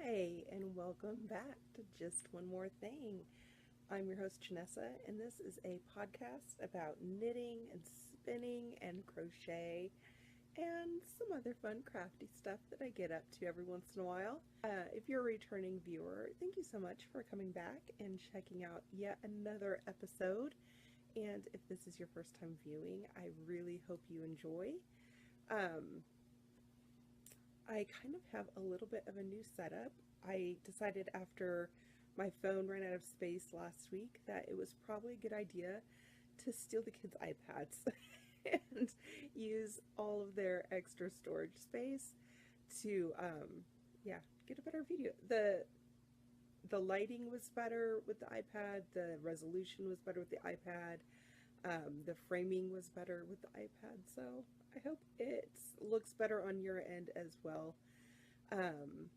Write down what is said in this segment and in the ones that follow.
Hi, and welcome back to Just One More Thing. I'm your host, Janessa, and this is a podcast about knitting and spinning and crochet and some other fun crafty stuff that I get up to every once in a while. If you're a returning viewer, thank you so much for coming back and checking out yet another episode. And if this is your first time viewing, I really hope you enjoy. Um, I kind of have a little bit of a new setup. I decided after my phone ran out of space last week that it was probably a good idea to steal the kids' iPads and use all of their extra storage space to, yeah, get a better video. The lighting was better with the iPad. The resolution was better with the iPad. The framing was better with the iPad. So I hope it looks better on your end as well. Um,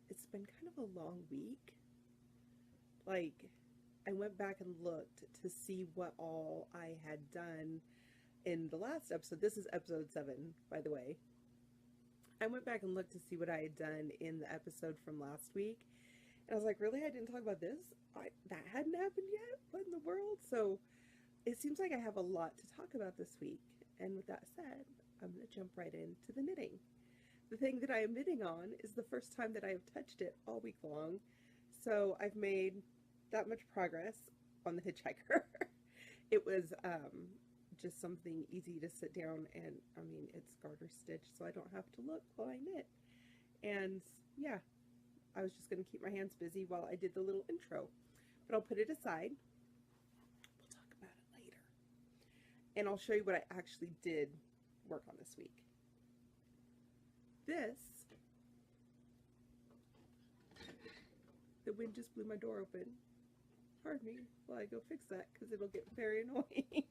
it's been kind of a long week. Like, I went back and looked to see what all I had done in the last episode. This is episode 7, by the way. I went back and looked to see what I had done in the episode from last week. And I was like, really? I didn't talk about this? That hadn't happened yet? What in the world? So it seems like I have a lot to talk about this week. And with that said, I'm going to jump right into the knitting. The thing that I am knitting on is the first time that I have touched it all week long. So I've made that much progress on the hitchhiker. It was just something easy to sit down and, I mean, it's garter stitch, so I don't have to look while I knit. And yeah, I was just going to keep my hands busy while I did the little intro. But I'll put it aside. We'll talk about it later. And I'll show you what I actually did work on this week. The wind just blew my door open. Pardon me while I go fix that because it'll get very annoying.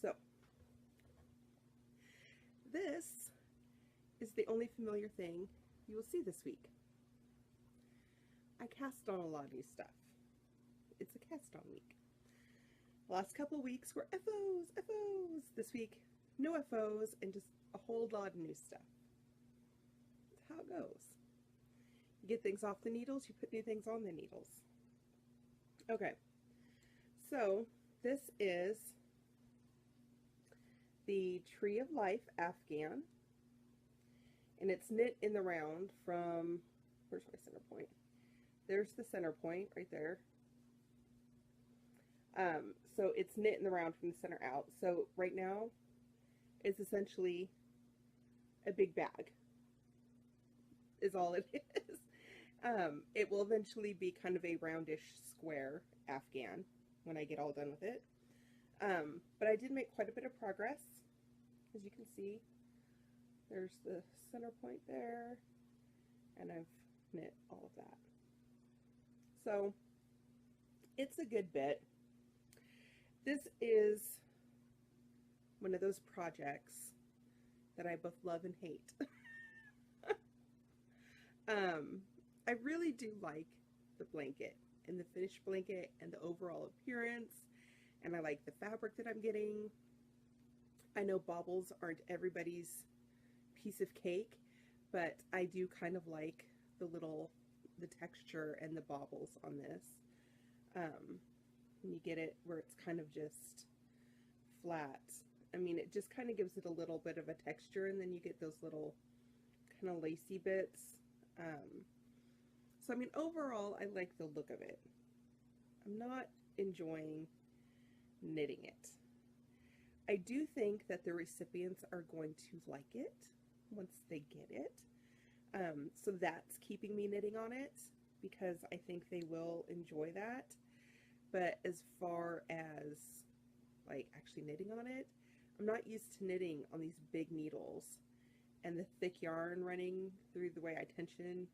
So, this is the only familiar thing you will see this week. I cast on a lot of new stuff. It's a cast on week. The last couple weeks were FOs, FOs. This week, no FOs and just a whole lot of new stuff. That's how it goes. You get things off the needles, you put new things on the needles. Okay, so this is the Tree of Life Afghan, and it's knit in the round from, where's my center point? There's the center point right there. So it's knit in the round from the center out. So right now, it's essentially a big bag, is all it is. It will eventually be kind of a roundish square Afghan when I get all done with it. But I did make quite a bit of progress. As you can see, there's the center point there, and I've knit all of that. So it's a good bit. This is one of those projects that I both love and hate. I really do like the blanket and the finished blanket and the overall appearance, and I like the fabric that I'm getting. I know baubles aren't everybody's piece of cake, but I do kind of like the texture and the baubles on this. And you get it where it's kind of just flat. I mean, it just kind of gives it a little bit of a texture, and then you get those little kind of lacy bits. So I mean, overall, I like the look of it. I'm not enjoying knitting it. I do think that the recipients are going to like it once they get it. So that's keeping me knitting on it because I think they will enjoy that. But as far as like actually knitting on it, I'm not used to knitting on these big needles and the thick yarn running through the way I tension.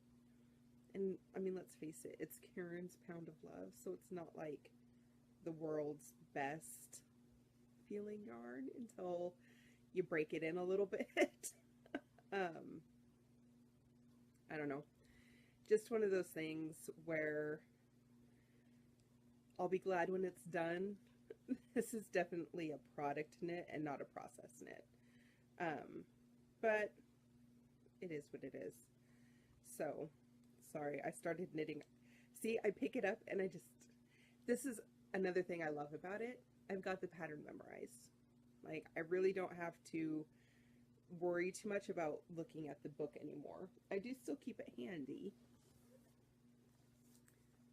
And I mean, let's face it, it's Caron's Pound of Love, so it's not like the world's best feeling yarn until you break it in a little bit. I don't know. Just one of those things where I'll be glad when it's done. This is definitely a product knit and not a process knit. But it is what it is. So, sorry, I started knitting. See, I pick it up and this is another thing I love about it. I've got the pattern memorized. Like, I really don't have to worry too much about looking at the book anymore. I do still keep it handy.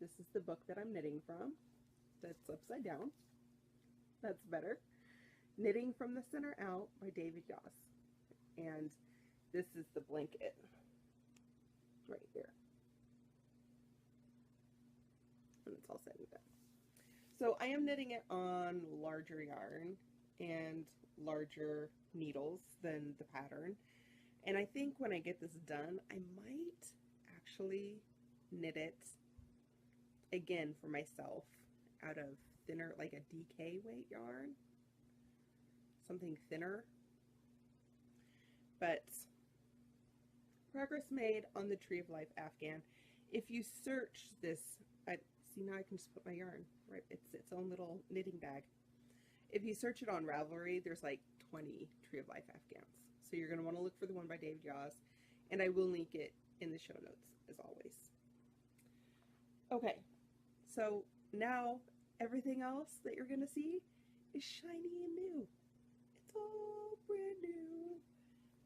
This is the book that I'm knitting from. That's upside down. That's better. Knitting from the Center Out by David Yoss. And this is the blanket right there. And it's all said and done. So I am knitting it on larger yarn and larger needles than the pattern. And I think when I get this done, I might actually knit it again for myself out of thinner, like a DK weight yarn. Something thinner. But progress made on the Tree of Life Afghan. If you search this, see, now I can just put my yarn, right? It's its own little knitting bag. If you search it on Ravelry, there's like 20 Tree of Life Afghans. So you're going to want to look for the one by David Yoss, and I will link it in the show notes, as always. Okay, so now everything else that you're going to see is shiny and new. It's all brand new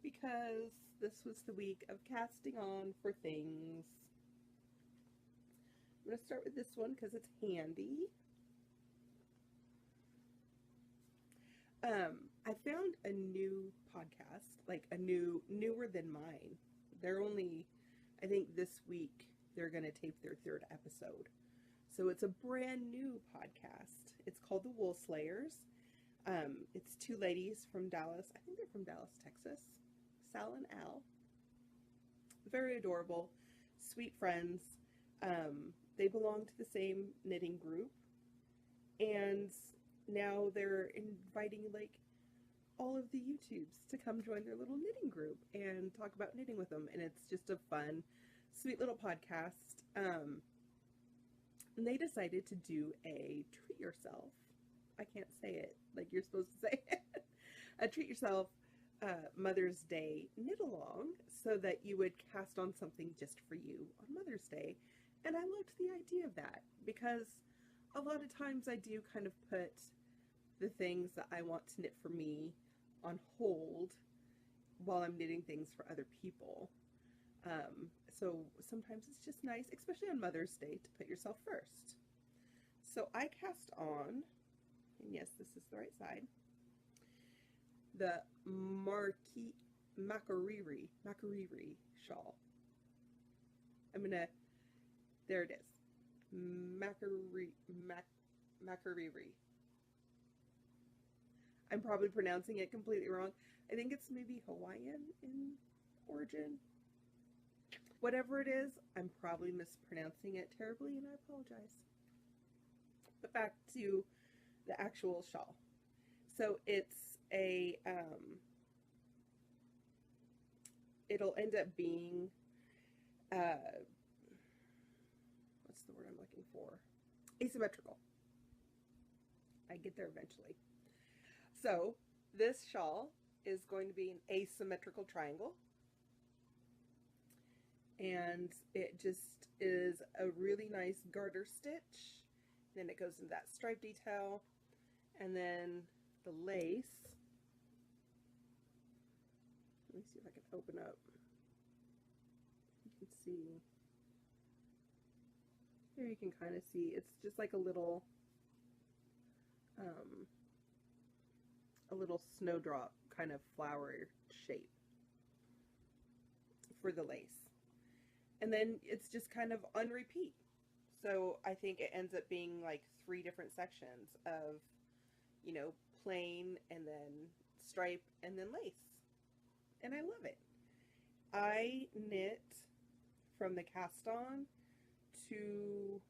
because this was the week of casting on for things. I'm going to start with this one because it's handy. I found a new podcast, like newer than mine. They're only, I think this week they're going to tape their 3rd episode. So it's a brand new podcast. It's called The Wool Slayers. It's 2 ladies from Dallas. I think they're from Dallas, Texas. Sal and Al. Very adorable, sweet friends. They belong to the same knitting group. And now they're inviting like all of the YouTubes to come join their little knitting group and talk about knitting with them. And it's just a fun, sweet little podcast. And they decided to do a treat yourself. I can't say it like you're supposed to say it. A treat yourself Mother's Day knit along so that you would cast on something just for you on Mother's Day. And I loved the idea of that because a lot of times I do kind of put the things that I want to knit for me on hold while I'm knitting things for other people. So sometimes it's just nice, especially on Mother's Day, to put yourself first. So I cast on, and yes, this is the right side, the Makariri shawl. There it is. Makariri. I'm probably pronouncing it completely wrong. I think it's maybe Hawaiian in origin. Whatever it is, I'm probably mispronouncing it terribly, and I apologize. But back to the actual shawl. So it's a, it'll end up being, what's the word I'm looking for? Asymmetrical. I get there eventually. So this shawl is going to be an asymmetrical triangle. And it just is a really nice garter stitch. Then it goes into that stripe detail. And then the lace. Let me see if I can open up. You can see. Here you can kind of see. It's just like a little snowdrop kind of flower shape for the lace. And then it's just kind of on repeat. So I think it ends up being like 3 different sections of, you know, plain and then stripe and then lace. And I love it. I knit from the cast on to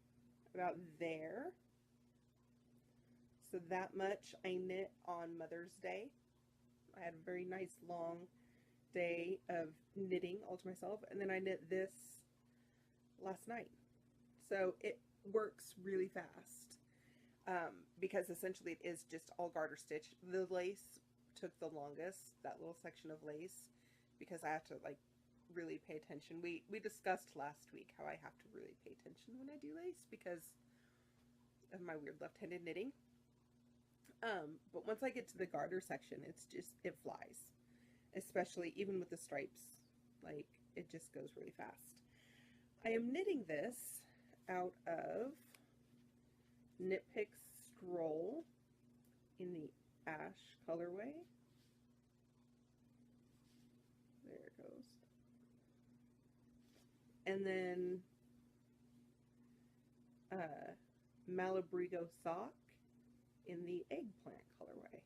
about there. So that much I knit on Mother's Day. I had a very nice long day of knitting all to myself, and then I knit this last night. So it works really fast because essentially it is just all garter stitch. The lace took the longest, that little section of lace, because I have to like really pay attention. We discussed last week how I have to really pay attention when I do lace because of my weird left-handed knitting. But once I get to the garter section, it's just, it flies. Especially even with the stripes, like it just goes really fast. I am knitting this out of Knit Picks Stroll in the ash colorway. There it goes. And then Malabrigo Sock in the eggplant colorway.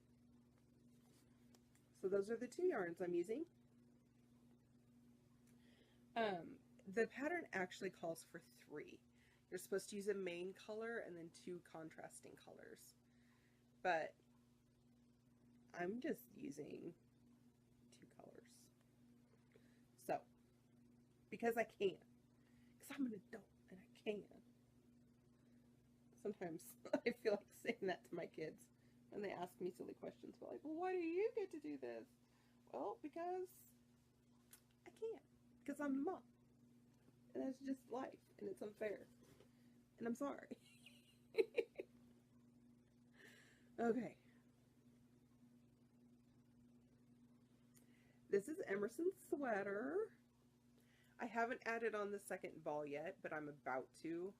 So those are the two yarns I'm using. The pattern actually calls for 3. You're supposed to use a main color and then 2 contrasting colors. But I'm just using 2 colors. So, because I can. Because I'm an adult and I can. Sometimes I feel like saying that to my kids when they ask me silly questions. They're like, well, why do you get to do this? Well, because I can't. Because I'm the mom. And that's just life. And it's unfair. And I'm sorry. Okay. This is Emerson's sweater. I haven't added on the second ball yet, but I'm about to.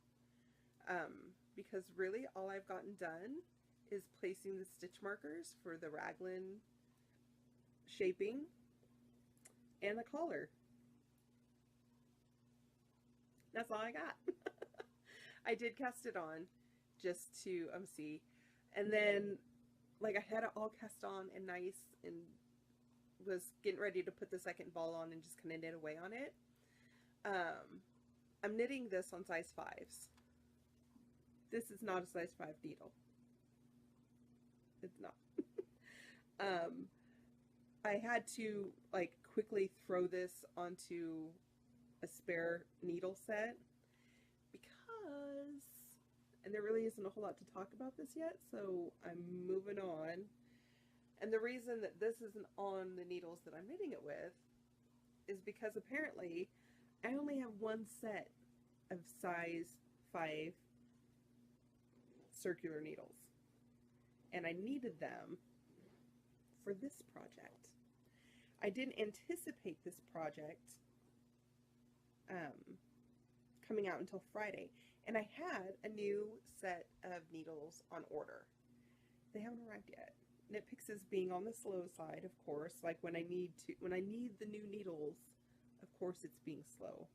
Because really all I've gotten done is placing the stitch markers for the raglan shaping and the collar. That's all I got. I did cast it on just to see, and then like I had it all cast on and nice and was getting ready to put the second ball on and just kind of knit away on it. I'm knitting this on size 5s. This is not a size 5 needle. It's not. I had to like quickly throw this onto a spare needle set because, and there really isn't a whole lot to talk about this yet, so I'm moving on. And the reason that this isn't on the needles that I'm knitting it with is because apparently I only have one set of size 5 circular needles, and I needed them for this project. I didn't anticipate this project coming out until Friday, and I had a new set of needles on order. They haven't arrived yet. Knit Picks is being on the slow side, of course. Like when I need the new needles, of course it's being slow.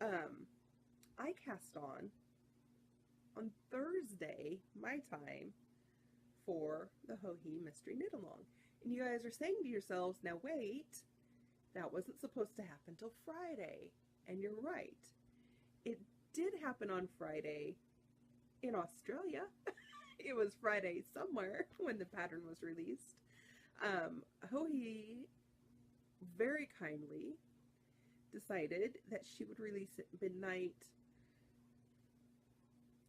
Of course. I cast on Thursday, my time, for the Joji Mystery Knit Along. And you guys are saying to yourselves, now wait, that wasn't supposed to happen till Friday. And you're right. It did happen on Friday in Australia. It was Friday somewhere when the pattern was released. Joji very kindly decided that she would release it midnight,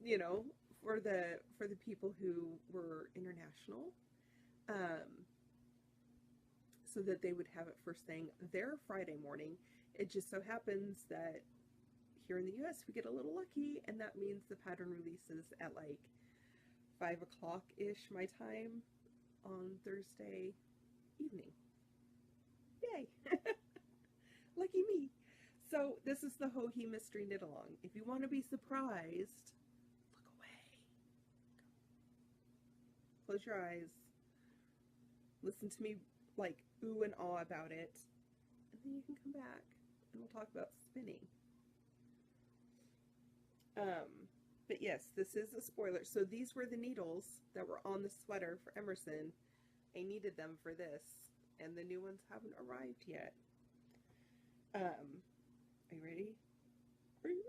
you know, for the people who were international, so that they would have it first thing their Friday morning. It just so happens that here in the US we get a little lucky, and that means the pattern releases at like 5 o'clock-ish my time on Thursday evening. Yay! Lucky me. So this is the Joji Mystery Knit Along. If you want to be surprised, look away. Close your eyes. Listen to me like ooh and ah about it. And then you can come back and we'll talk about spinning. But yes, this is a spoiler. So these were the needles that were on the sweater for Emerson. I needed them for this, and the new ones haven't arrived yet. Are you ready? Are you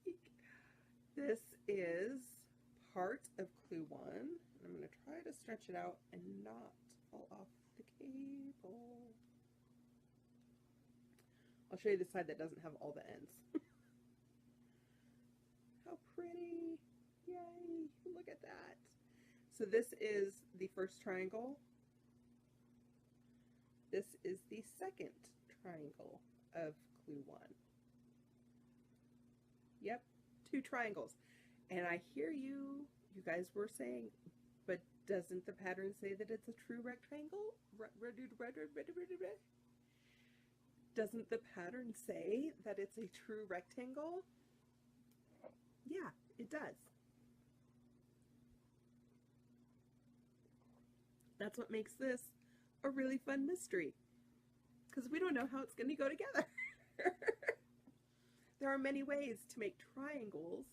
ready? This is part of Clue 1. I'm going to try to stretch it out and not fall off the cable. I'll show you the side that doesn't have all the ends. How pretty. Yay. Look at that. So this is the first triangle. this is the second triangle of clue 1. Yep, 2 triangles. And I hear you guys were saying, but doesn't the pattern say that it's a true rectangle? Doesn't the pattern say that it's a true rectangle? Yeah, it does. That's what makes this a really fun mystery, because we don't know how it's going to go together. There are many ways to make triangles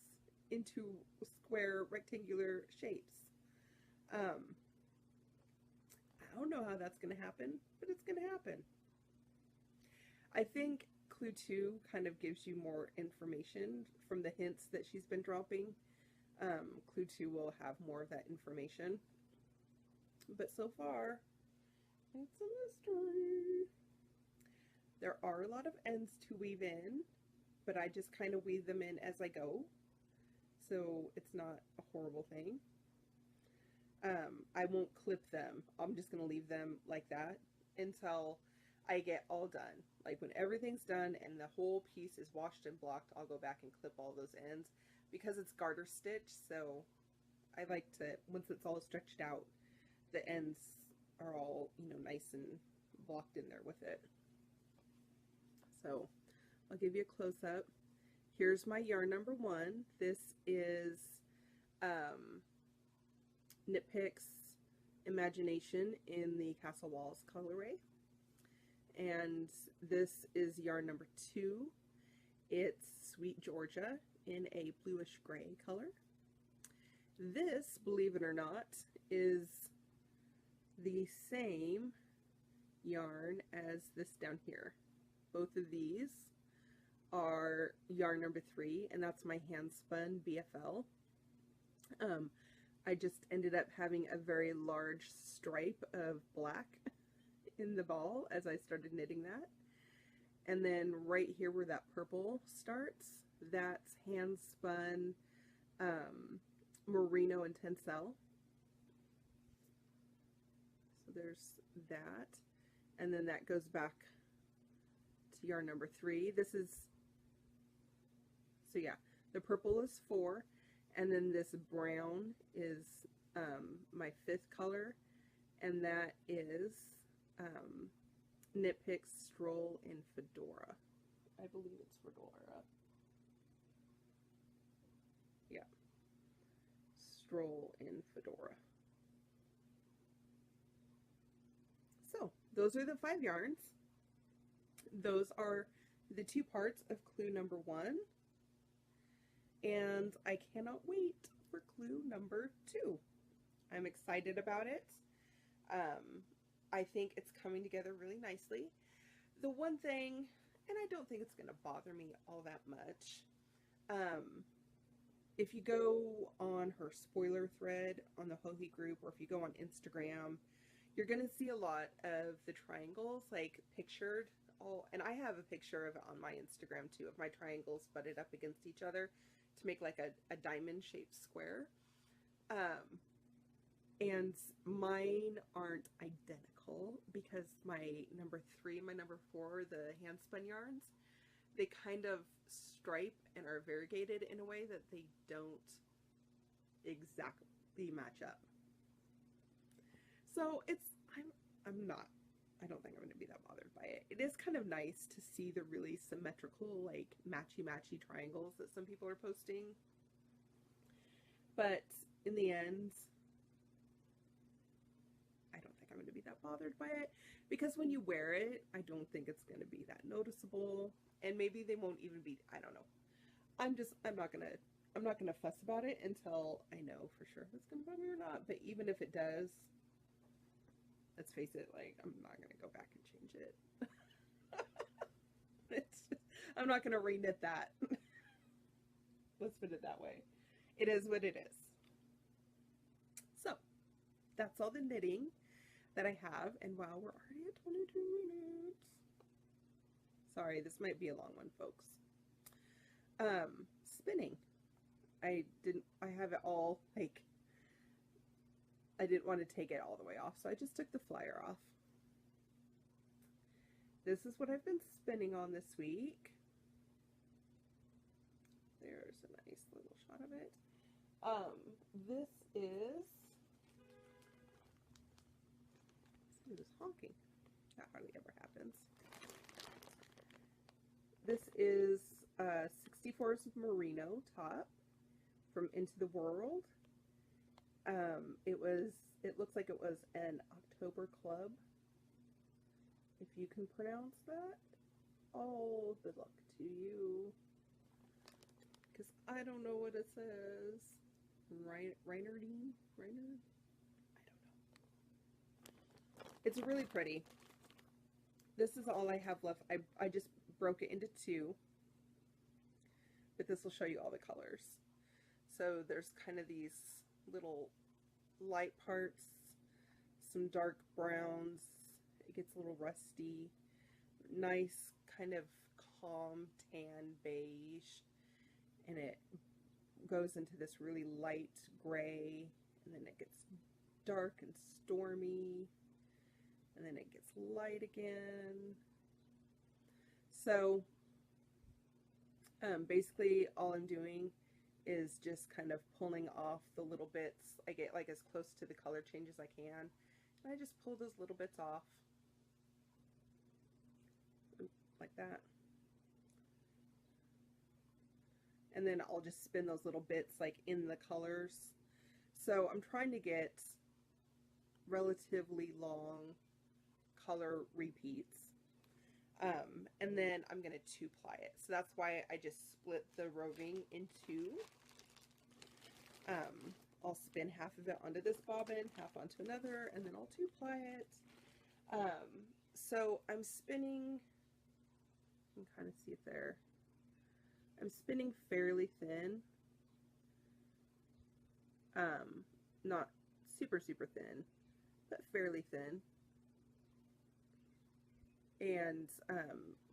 into square rectangular shapes. I don't know how that's going to happen, but it's going to happen. I think clue 2 kind of gives you more information from the hints that she's been dropping. Clue 2 will have more of that information. But so far, it's a mystery. There are a lot of ends to weave in, but I just kind of weave them in as I go, so it's not a horrible thing. I won't clip them. I'm just going to leave them like that until I get all done. Like when everything's done and the whole piece is washed and blocked, I'll go back and clip all those ends, because it's garter stitch, so I like to, once it's all stretched out, the ends are all, you know, nice and blocked in there with it. So I'll give you a close-up. Here's my yarn number 1. This is Knit Picks Imagination in the Castle Walls colorway. And this is yarn number 2. It's Sweet Georgia in a bluish gray color. This, believe it or not, is the same yarn as this down here. Both of these are yarn number 3, and that's my hand spun BFL. I just ended up having a very large stripe of black in the ball as I started knitting that. And then right here where that purple starts, that's hand spun merino and tencel. So there's that. And then that goes back to yarn number 3. This is, so yeah, the purple is 4, and then this brown is my 5th color, and that is Knit Picks Stroll in Fedora. I believe it's Fedora. Yeah. Stroll in Fedora. So, those are the 5 yarns. Those are the 2 parts of clue number 1. And I cannot wait for clue number 2. I'm excited about it. I think it's coming together really nicely. The one thing, and I don't think it's going to bother me all that much, if you go on her spoiler thread on the Joji group, or if you go on Instagram, you're going to see a lot of the triangles like pictured. And I have a picture of it on my Instagram too, of my triangles butted up against each other to make like a diamond shaped square. And mine aren't identical because my number 3 and my number 4, the hand spun yarns, they kind of stripe and are variegated in a way that they don't exactly match up. So I don't think I'm going to be that bothered by it. It is kind of nice to see the really symmetrical, like matchy-matchy triangles that some people are posting. But in the end, I don't think I'm going to be that bothered by it, because when you wear it, I don't think it's going to be that noticeable, and maybe they won't even be, I don't know. I'm not going to fuss about it until I know for sure if it's going to bother me or not. But even if it does, let's face it, like, I'm not going to go back and change it. I'm not going to reknit that. Let's put it that way. It is what it is. So, that's all the knitting that I have. And wow, we're already at 22 minutes. Sorry, this might be a long one, folks. Spinning. I have it all, like, I didn't want to take it all the way off, so I just took the flyer off. this is what I've been spinning on this week. There's a nice little shot of it. This is, it was honking. That hardly ever happens. This is 64's Merino top from Into the World. It looks like it was an October Club, if you can pronounce that. Oh, good luck to you. Because I don't know what it says. Reinerdine? Reiner? I don't know. It's really pretty. This is all I have left. I just broke it into two. But this will show you all the colors. So there's kind of these little light parts, some dark browns. It gets a little rusty. Nice kind of calm tan beige. And it goes into this really light gray. And then it gets dark and stormy. And then it gets light again. So basically all I'm doing is just kind of pulling off the little bits. I get like as close to the color change as I can. And I just pull those little bits off. Like that. And then I'll just spin those little bits like in the colors. So I'm trying to get relatively long color repeats. And then I'm going to two-ply it. So that's why I just split the roving in two. I'll spin half of it onto this bobbin, half onto another, and then I'll two-ply it. So I'm spinning, you can kind of see it there. I'm spinning fairly thin. Not super, super thin, but fairly thin. And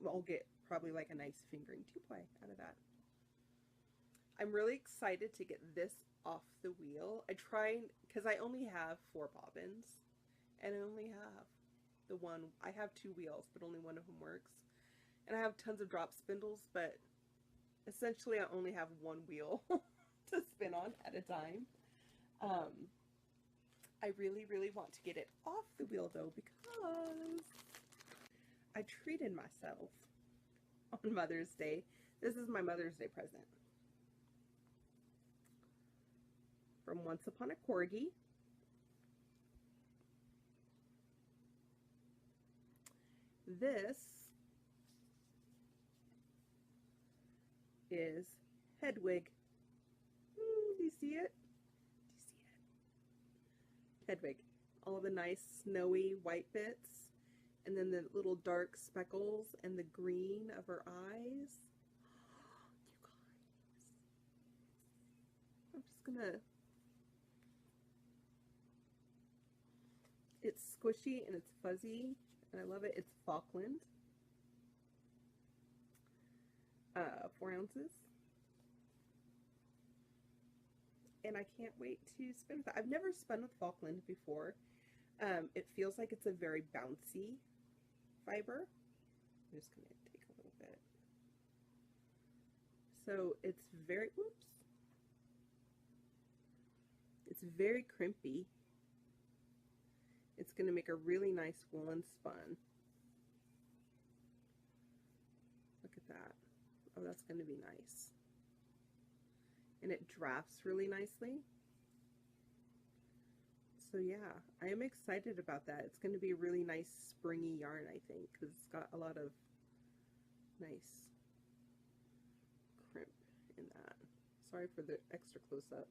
I'll get probably like a nice fingering two-ply out of that. I'm really excited to get this off the wheel. I tried, because I only have 4 bobbins, and I only have the one. I have 2 wheels, but only one of them works. And I have tons of drop spindles, but essentially I only have 1 wheel to spin on at a time. I really, really want to get it off the wheel though, because I treated myself on Mother's Day. This is my Mother's Day present from Once Upon a Corgi. This is Hedwig. Do you see it? Do you see it? Hedwig. All of the nice snowy white bits. And then the little dark speckles and the green of her eyes. You guys. I'm just gonna... It's squishy and it's fuzzy. And I love it. It's Falkland. 4 ounces. And I can't wait to spin with it. I've never spun with Falkland before. It feels like it's a very bouncy fiber. I'm just going to take a little bit. So it's very, oops. It's very crimpy. It's going to make a really nice woolen spun. Look at that. Oh, that's going to be nice. And it drafts really nicely. So yeah, I am excited about that. It's going to be a really nice springy yarn, I think, because it's got a lot of nice crimp in that. Sorry for the extra close-up.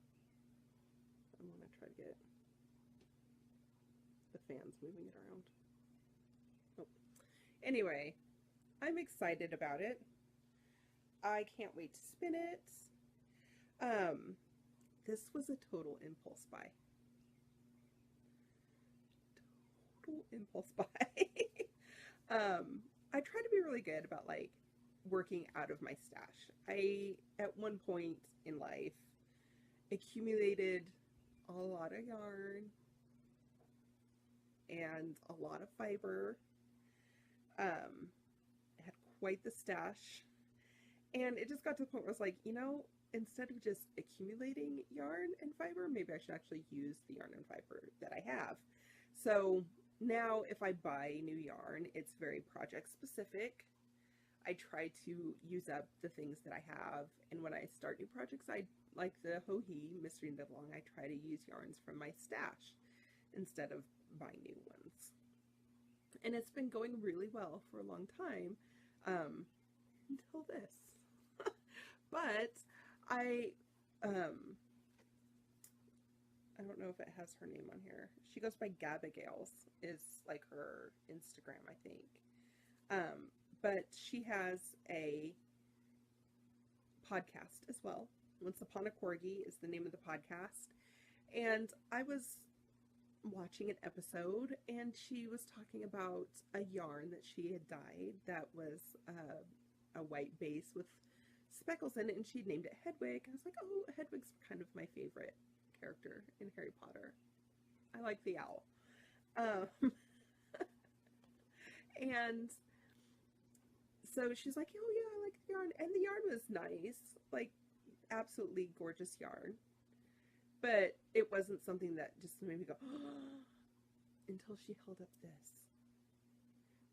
I want to try to get the fans moving it around. Oh. Anyway, I'm excited about it. I can't wait to spin it. This was a total impulse buy. Total impulse buy. I try to be really good about like working out of my stash. I, at one point in life, accumulated a lot of yarn and a lot of fiber. I had quite the stash, and it just got to the point where I was like, instead of just accumulating yarn and fiber, maybe I should actually use the yarn and fiber that I have. So now if I buy new yarn, it's very project specific. I try to use up the things that I have, and when I start new projects, I like the Joji Mystery Knit Along, I try to use yarns from my stash instead of buying new ones. And it's been going really well for a long time, until this. But I don't know if it has her name on here. She goes by Gabagales, is like her Instagram, I think. But she has a podcast as well. Once Upon a Corgi is the name of the podcast. And I was watching an episode, and she was talking about a yarn that she had dyed that was a white base with speckles in it, and she named it Hedwig. I was like, oh, Hedwig's kind of my favorite character in Harry Potter. I like the owl. And so she's like, oh yeah, I like the yarn. And the yarn was nice, like absolutely gorgeous yarn. But it wasn't something that just made me go, oh, until she held up this.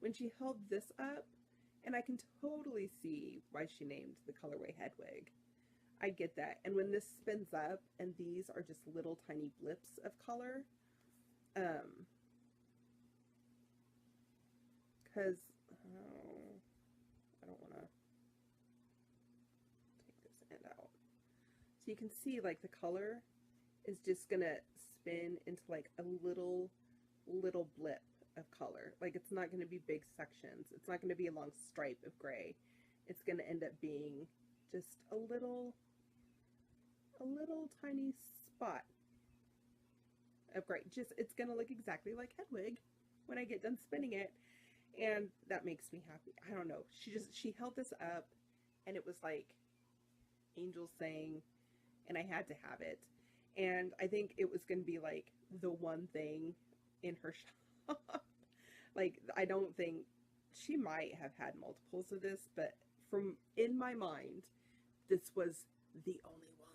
When she held this up, and I can totally see why she named the colorway Hedwig. I get that. And when this spins up, and these are just little tiny blips of color, because, I don't want to take this end out. So you can see, like, the color is just going to spin into, like, a little blip of color. Like, it's not going to be big sections. It's not going to be a long stripe of gray. It's going to end up being just a little tiny spot of gray. Just, it's going to look exactly like Hedwig when I get done spinning it. And that makes me happy. I don't know. She held this up, and it was like angels sang, and I had to have it. And I think it was going to be like the one thing in her shop. Like, I don't think she might have had multiples of this, but from in my mind, this was the only one.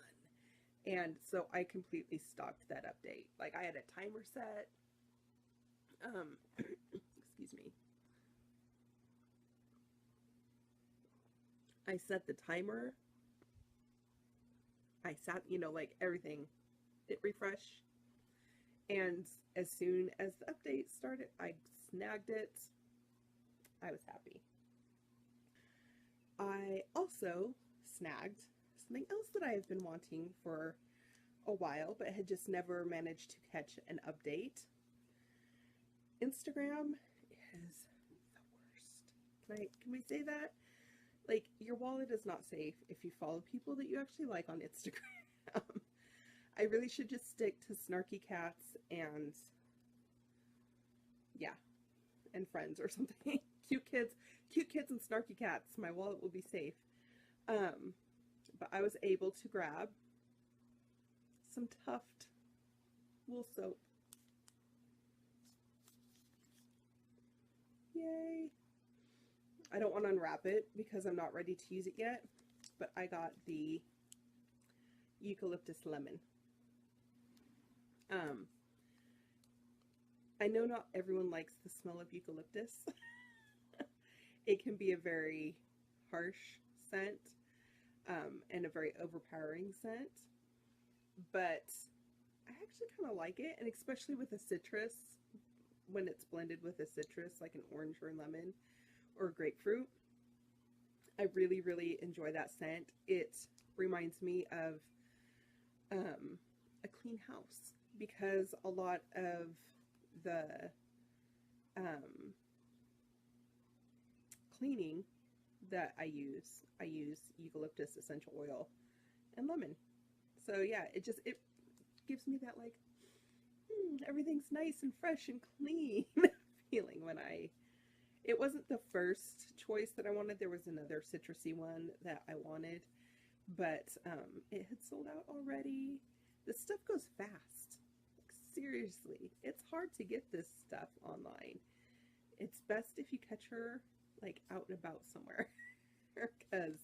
And so I completely stopped that update. Like, I had a timer set. Excuse me. I set the timer. I sat, like everything. It refreshed. And as soon as the update started, I snagged it. I was happy. I also snagged something else that I have been wanting for a while, but had just never managed to catch an update. Instagram is the worst. Can we say that? Like, your wallet is not safe if you follow people that you actually like on Instagram. I really should just stick to snarky cats and, yeah, and friends or something. Cute kids and snarky cats. My wallet will be safe. But I was able to grab some Tuft wool soap. Yay. I don't want to unwrap it because I'm not ready to use it yet, but I got the eucalyptus lemon. I know not everyone likes the smell of eucalyptus. It can be a very harsh scent, and a very overpowering scent, but I actually kind of like it, and especially with a citrus, when it's blended with a citrus like an orange or lemon or grapefruit. I really, really enjoy that scent. It reminds me of a clean house, because a lot of the cleaning that I use eucalyptus essential oil and lemon. So yeah, it gives me that, like, everything's nice and fresh and clean feeling when it wasn't the first choice that I wanted. There was another citrusy one that I wanted, but it had sold out already. This stuff goes fast. Like, seriously, it's hard to get this stuff online. it's best if you catch her like out and about somewhere because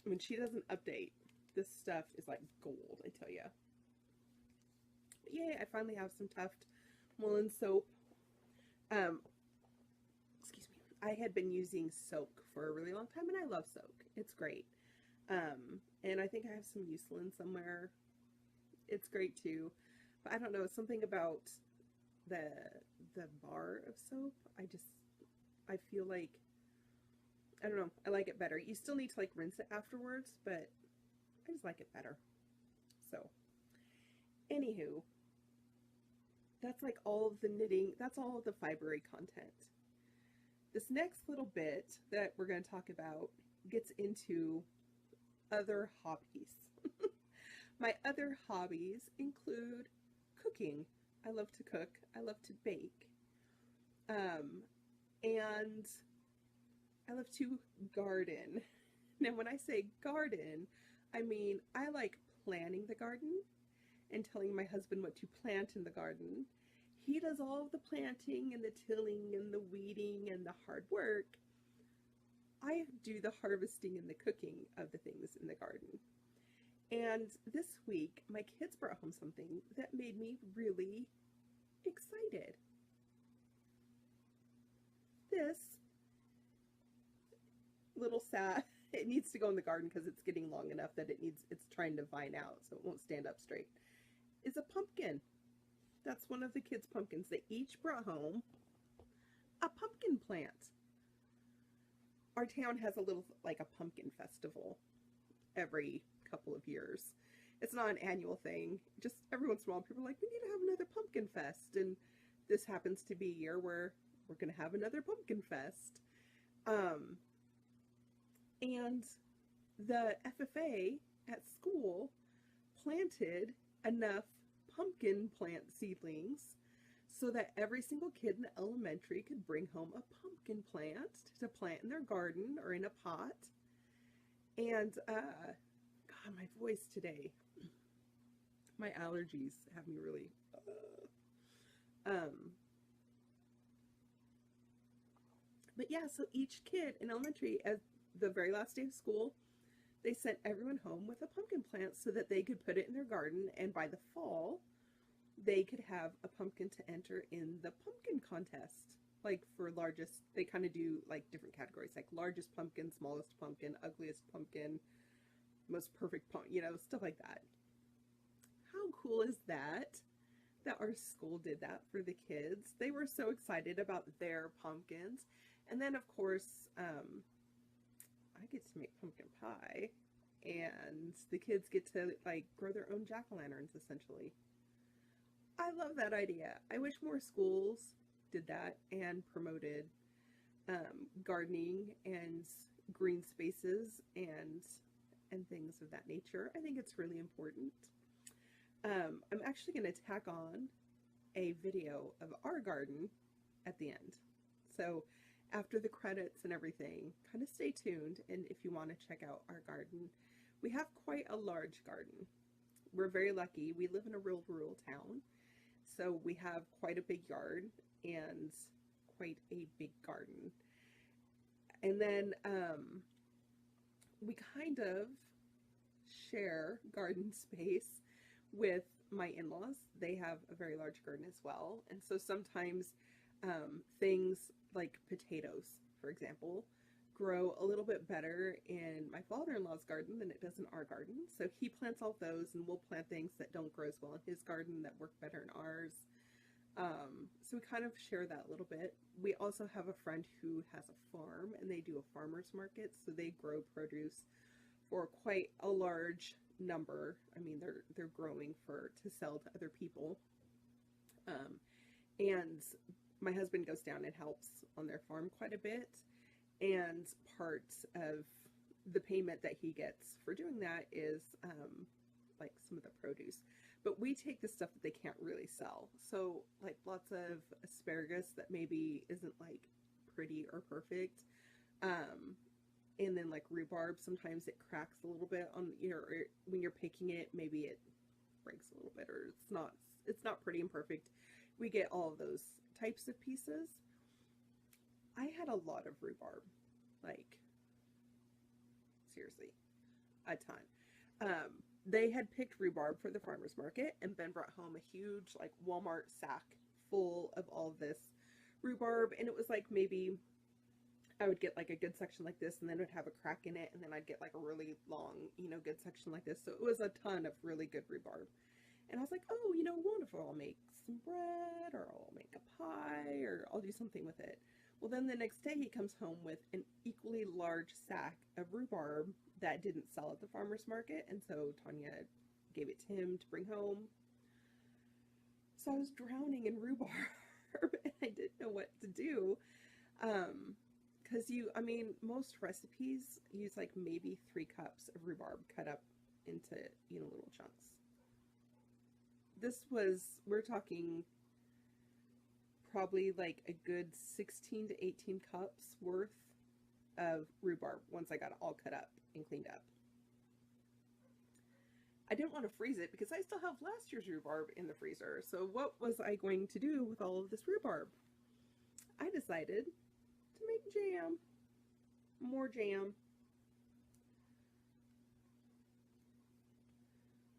when she doesn't update, this stuff is like gold, I tell you. But yay, I finally have some Tuft Mullein soap. Excuse me. I had been using Soak for a really long time, and I love Soak. It's great. And I think I have some Eucerin somewhere. It's great too. But I don't know, something about the bar of soap. I feel like, I don't know, I like it better. You still need to like rinse it afterwards, but I just like it better. So, anywho, that's like all of the knitting, that's all of the fibery content. This next little bit that we're going to talk about gets into other hobbies. My other hobbies include cooking. I love to cook. I love to bake. And I love to garden. Now, when I say garden, I mean I like planning the garden and telling my husband what to plant in the garden. He does all of the planting and the tilling and the weeding and the hard work. I do the harvesting and the cooking of the things in the garden. And this week, my kids brought home something that made me really excited. This little sack, it needs to go in the garden because it's getting long enough that it's trying to vine out so it won't stand up straight, is a pumpkin. That's one of the kids' pumpkins. They each brought home a pumpkin plant. Our town has a little, like a pumpkin festival every couple of years. It's not an annual thing. Just every once in a while, people are like, we need to have another pumpkin fest. And this happens to be a year where we're going to have another pumpkin fest. And the FFA at school planted enough pumpkin plant seedlings so that every single kid in the elementary could bring home a pumpkin plant to plant in their garden or in a pot. And, God, my voice today, my allergies have me really, but yeah, so each kid in elementary, at the very last day of school, they sent everyone home with a pumpkin plant so that they could put it in their garden, and by the fall, they could have a pumpkin to enter in the pumpkin contest. Like for largest, they kind of do like different categories, like largest pumpkin, smallest pumpkin, ugliest pumpkin, most perfect pumpkin, stuff like that. How cool is that our school did that for the kids? They were so excited about their pumpkins. And then, of course, I get to make pumpkin pie, and the kids get to like grow their own jack-o'-lanterns, essentially. I love that idea. I wish more schools did that and promoted gardening and green spaces and things of that nature. I think it's really important. I'm actually going to tack on a video of our garden at the end. So after the credits and everything, kind of stay tuned. And if you want to check out our garden, we have quite a large garden. We're very lucky. We live in a real rural town. So we have quite a big yard and quite a big garden. And then we kind of share garden space with my in-laws. They have a very large garden as well. And so sometimes things like potatoes, for example, grow a little bit better in my father-in-law's garden than it does in our garden. So he plants all those, and we'll plant things that don't grow as well in his garden that work better in ours. So we kind of share that a little bit. We also have a friend who has a farm, and they do a farmer's market, so they grow produce for quite a large number. I mean, they're growing to sell to other people. And my husband goes down and helps on their farm quite a bit. And part of the payment that he gets for doing that is like some of the produce. But we take the stuff that they can't really sell. So like lots of asparagus that maybe isn't like pretty or perfect. And then like rhubarb, sometimes it cracks a little bit on, or when you're picking it, maybe it breaks a little bit, or it's not pretty and perfect. We get all of those types of pieces. I had a lot of rhubarb, like seriously, a ton. They had picked rhubarb for the farmer's market, and Ben brought home a huge like Walmart sack full of all of this rhubarb, and it was like maybe I would get like a good section like this, and then it would have a crack in it, and then I'd get like a really long, good section like this. So it was a ton of really good rhubarb. And I was like, oh, wonderful. I'll make some bread, or I'll make a pie, or I'll do something with it. Well, then the next day he comes home with an equally large sack of rhubarb that didn't sell at the farmer's market, and so Tanya gave it to him to bring home. So I was drowning in rhubarb, and I didn't know what to do. Because most recipes use like maybe 3 cups of rhubarb cut up into, little chunks. We're talking probably like a good 16 to 18 cups worth of rhubarb once I got it all cut up and cleaned up. I didn't want to freeze it because I still have last year's rhubarb in the freezer. So what was I going to do with all of this rhubarb? I decided to make jam. More jam.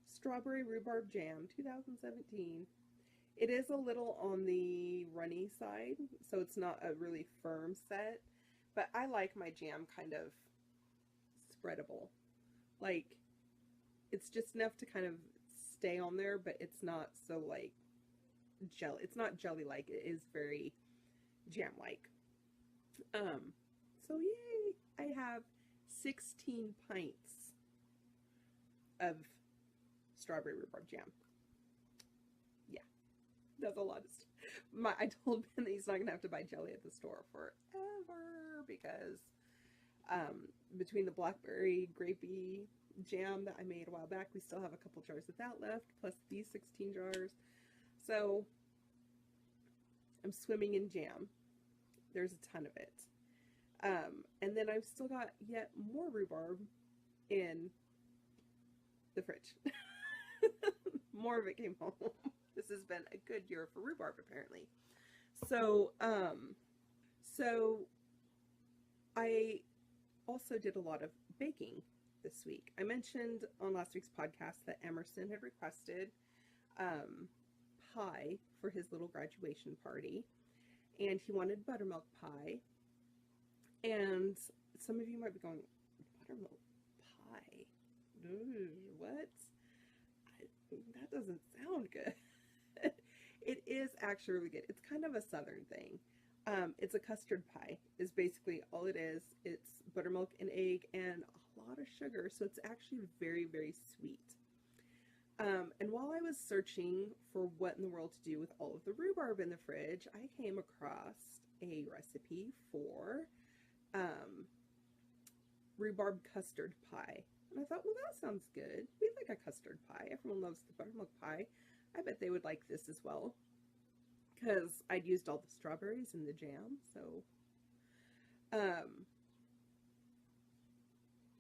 Strawberry rhubarb jam 2017. It is a little on the runny side, so it's not a really firm set, but I like my jam kind of spreadable. Like, it's just enough to kind of stay on there, but it's not so like jelly. It's not jelly-like. It is very jam-like. So yay! I have 16 pints of strawberry rhubarb jam. Yeah, that's a lot of stuff. I told Ben that he's not gonna have to buy jelly at the store forever because between the blackberry grapey jam that I made a while back, we still have a couple jars of that left, plus these 16 jars. So I'm swimming in jam. There's a ton of it. And then I've still got yet more rhubarb in the fridge. More of it came home. This has been a good year for rhubarb, apparently. So I also did a lot of baking this week. I mentioned on last week's podcast that Emerson had requested pie for his little graduation party, and he wanted buttermilk pie. And some of you might be going, buttermilk pie? Ooh, what? That doesn't sound good. It is actually really good. It's kind of a southern thing. It's a custard pie is basically all it is. It's buttermilk and egg and a lot of sugar, so it's actually very, very sweet. And while I was searching for what in the world to do with all of the rhubarb in the fridge, I came across a recipe for rhubarb custard pie. And I thought, well, that sounds good. We like a custard pie. Everyone loves the buttermilk pie. I bet they would like this as well, because I'd used all the strawberries in the jam. So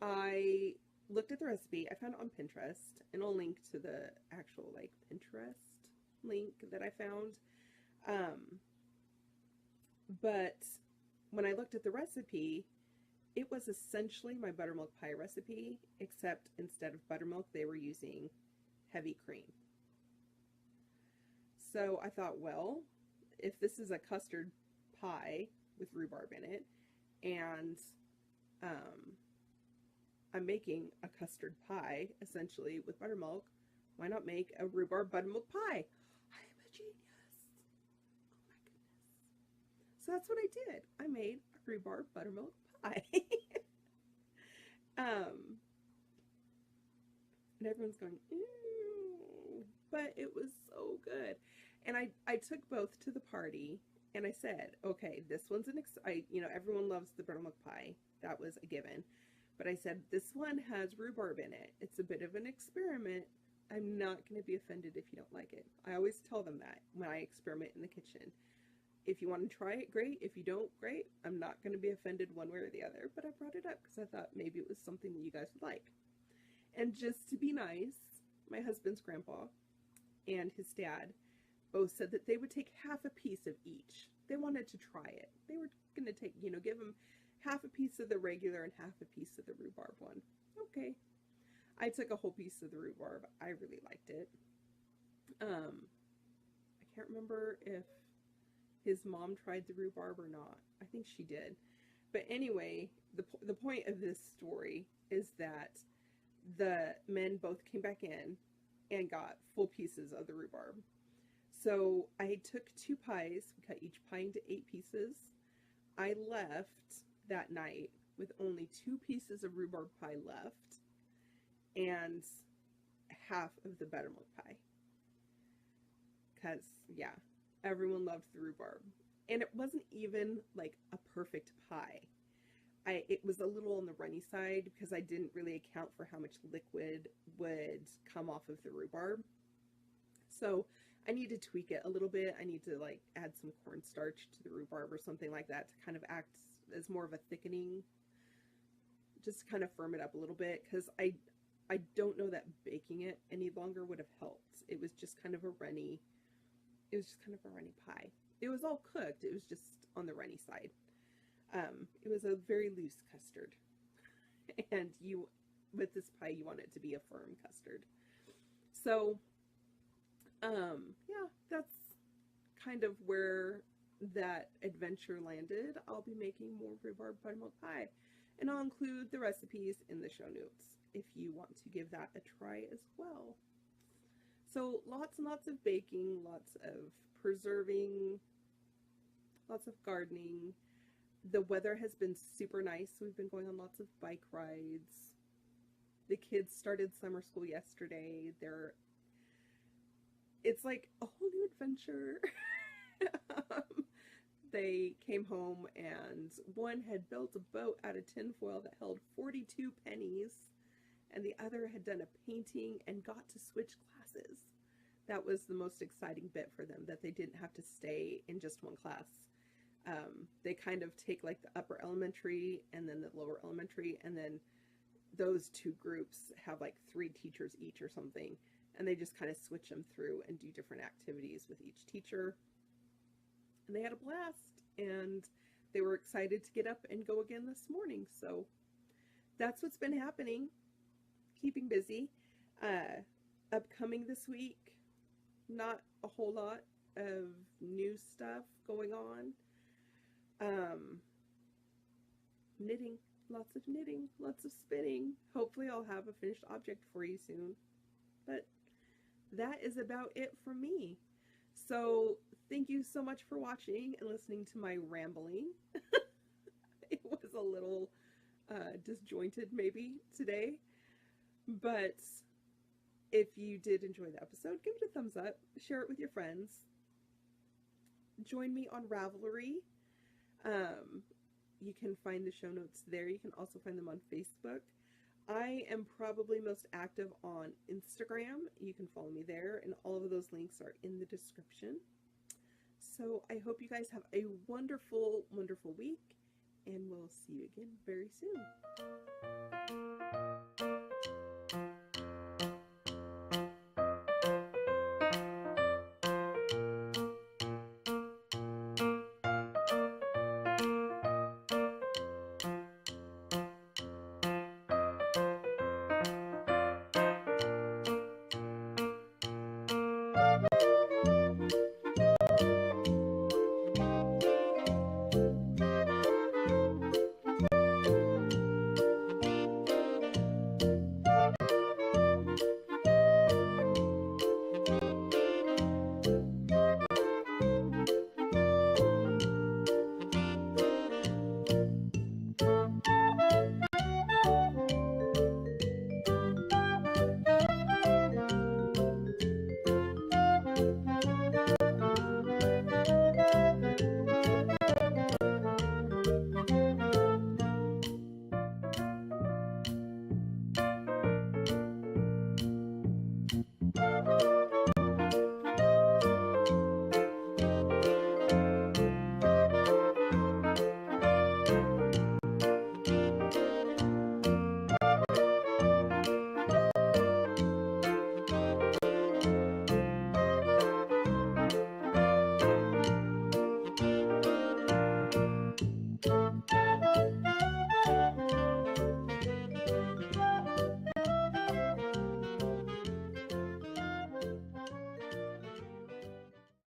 I looked at the recipe. I found it on Pinterest, and I'll link to the actual like Pinterest link that I found. But when I looked at the recipe, it was essentially my buttermilk pie recipe, except instead of buttermilk, they were using heavy cream. So I thought, well, if this is a custard pie with rhubarb in it, and I'm making a custard pie, essentially, with buttermilk, why not make a rhubarb buttermilk pie? I am a genius. Oh my goodness. So that's what I did. I made a rhubarb buttermilk pie. And everyone's going, ew, but it was so good. And I took both to the party, and I said, okay, this one's everyone loves the buttermilk pie. That was a given. But I said, this one has rhubarb in it. It's a bit of an experiment. I'm not going to be offended if you don't like it. I always tell them that when I experiment in the kitchen. If you want to try it, great. If you don't, great. I'm not going to be offended one way or the other. But I brought it up because I thought maybe it was something that you guys would like. And just to be nice, my husband's grandpa and his dad both said that they would take half a piece of each. They wanted to try it. They were going to take, give them half a piece of the regular and half a piece of the rhubarb one. Okay. I took a whole piece of the rhubarb. I really liked it. I can't remember if his mom tried the rhubarb or not. I think she did. But anyway, the point of this story is that the men both came back in and got full pieces of the rhubarb. So I took 2 pies. We cut each pie into 8 pieces. I left that night with only 2 pieces of rhubarb pie left and half of the buttermilk pie. Because, yeah, everyone loved the rhubarb. And it wasn't even like a perfect pie. It was a little on the runny side because I didn't really account for how much liquid would come off of the rhubarb. So I need to tweak it a little bit. I need to like add some cornstarch to the rhubarb or something like that to kind of act as more of a thickening, just to kind of firm it up a little bit, because I don't know that baking it any longer would have helped. It was just kind of a runny pie. It was all cooked. It was just on the runny side. It was a very loose custard. And with this pie, you want it to be a firm custard. So, yeah, that's kind of where that adventure landed. I'll be making more rhubarb buttermilk pie. And I'll include the recipes in the show notes if you want to give that a try as well. So lots and lots of baking, lots of preserving, lots of gardening. The weather has been super nice. We've been going on lots of bike rides. The kids started summer school yesterday. It's like a whole new adventure. They came home and one had built a boat out of tinfoil that held 42 pennies, and the other had done a painting and got to switch classes. That was the most exciting bit for them, that they didn't have to stay in just one class. They kind of take like the upper elementary and then the lower elementary, and then those 2 groups have like 3 teachers each or something, and they just kind of switch them through and do different activities with each teacher. And they had a blast, and they were excited to get up and go again this morning. So that's what's been happening, keeping busy. Upcoming this week, not a whole lot of new stuff going on. Knitting, lots of spinning. Hopefully I'll have a finished object for you soon. But that is about it for me. So thank you so much for watching and listening to my rambling. It was a little disjointed maybe today, but if you did enjoy the episode, give it a thumbs up, share it with your friends. Join me on Ravelry. You can find the show notes there. You can also find them on Facebook. I am probably most active on Instagram. You can follow me there, and all of those links are in the description. So I hope you guys have a wonderful, wonderful week, and we'll see you again very soon.